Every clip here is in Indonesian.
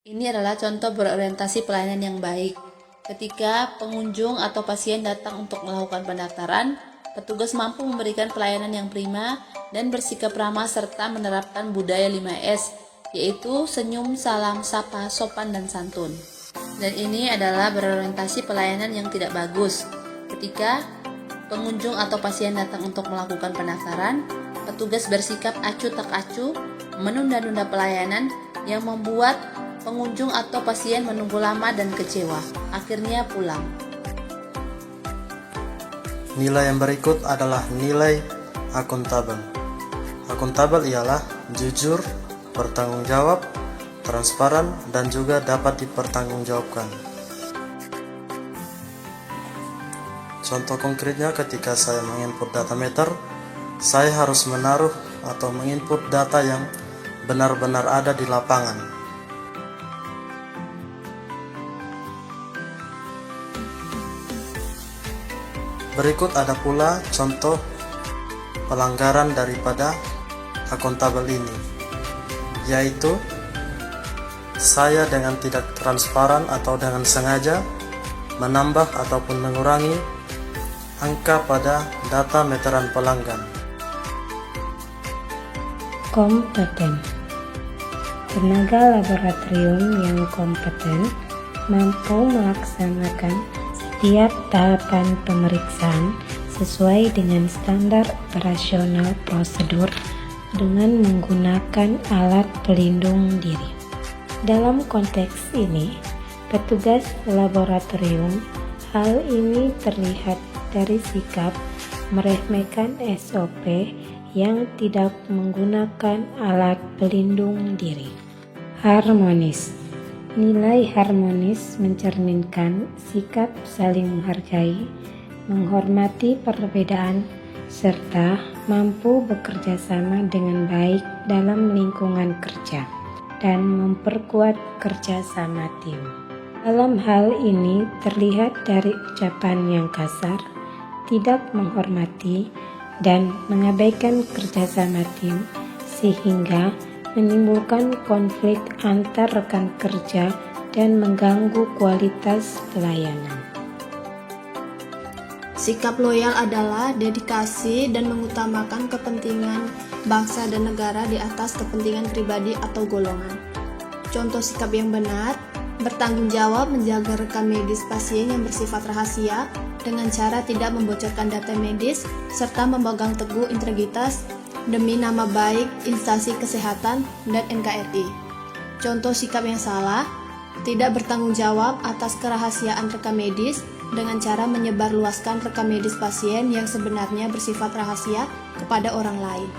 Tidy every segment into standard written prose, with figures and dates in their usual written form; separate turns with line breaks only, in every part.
Ini adalah contoh berorientasi pelayanan yang baik. Ketika pengunjung atau pasien datang untuk melakukan pendaftaran, petugas mampu memberikan pelayanan yang prima dan bersikap ramah serta menerapkan budaya 5S, yaitu senyum, salam, sapa, sopan, dan santun. Dan ini adalah berorientasi pelayanan yang tidak bagus. Ketika pengunjung atau pasien datang untuk melakukan pendaftaran, petugas bersikap acuh tak acuh, menunda-nunda pelayanan yang membuat pengunjung atau pasien menunggu lama dan kecewa, akhirnya pulang.
Nilai yang berikut adalah nilai akuntabel. Akuntabel ialah jujur, bertanggung jawab, transparan, dan juga dapat dipertanggungjawabkan. Contoh konkretnya, ketika saya menginput data meter, saya harus menaruh atau menginput data yang benar-benar ada di lapangan. Berikut ada pula contoh pelanggaran daripada akuntabel ini, yaitu saya dengan tidak transparan atau dengan sengaja menambah ataupun mengurangi angka pada data meteran pelanggan.
Kompeten. Tenaga laboratorium yang kompeten mampu melaksanakan setiap tahapan pemeriksaan sesuai dengan standar operasional prosedur dengan menggunakan alat pelindung diri. Dalam konteks ini, petugas laboratorium, hal ini terlihat dari sikap meremehkan SOP yang tidak menggunakan alat pelindung diri. Harmonis. Nilai harmonis mencerminkan sikap saling menghargai, menghormati perbedaan, serta mampu bekerja sama dengan baik dalam lingkungan kerja dan memperkuat kerjasama tim. Dalam hal ini terlihat dari ucapan yang kasar, tidak menghormati, dan mengabaikan kerjasama tim sehingga menimbulkan konflik antar rekan kerja dan mengganggu kualitas pelayanan.
Sikap loyal adalah dedikasi dan mengutamakan kepentingan bangsa dan negara di atas kepentingan pribadi atau golongan. Contoh sikap yang benar, bertanggung jawab menjaga rekam medis pasien yang bersifat rahasia dengan cara tidak membocorkan data medis serta memegang teguh integritas demi nama baik instansi kesehatan dan NKRI. Contoh sikap yang salah, tidak bertanggung jawab atas kerahasiaan rekam medis dengan cara menyebarluaskan rekam medis pasien yang sebenarnya bersifat rahasia kepada orang lain.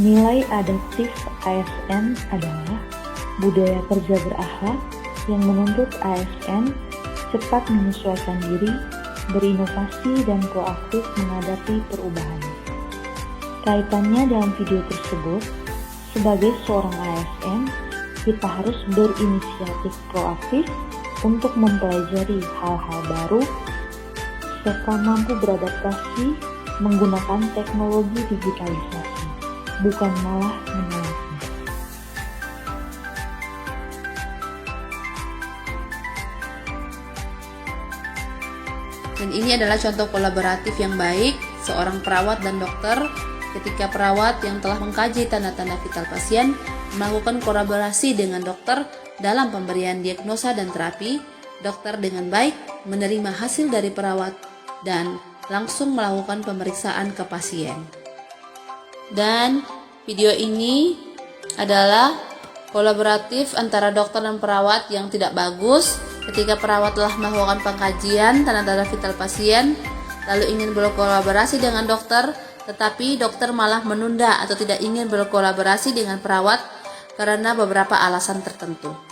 Nilai adaptif ASN adalah budaya kerja berakhlak yang menuntut ASN cepat menyesuaikan diri, berinovasi, dan proaktif menghadapi perubahan. Kaitannya dalam video tersebut, sebagai seorang ASN, kita harus berinisiatif proaktif untuk mempelajari hal-hal baru, serta mampu beradaptasi menggunakan teknologi digitalisasi, bukan malah menolaknya.
Dan ini adalah contoh kolaboratif yang baik seorang perawat dan dokter ketika perawat yang telah mengkaji tanda-tanda vital pasien melakukan kolaborasi dengan dokter dalam pemberian diagnosa dan terapi. Dokter dengan baik menerima hasil dari perawat dan langsung melakukan pemeriksaan ke pasien. Dan video ini adalah kolaboratif antara dokter dan perawat yang tidak bagus. Ketika perawat telah melakukan pengkajian tanda-tanda vital pasien, lalu ingin berkolaborasi dengan dokter, tetapi dokter malah menunda atau tidak ingin berkolaborasi dengan perawat karena beberapa alasan tertentu.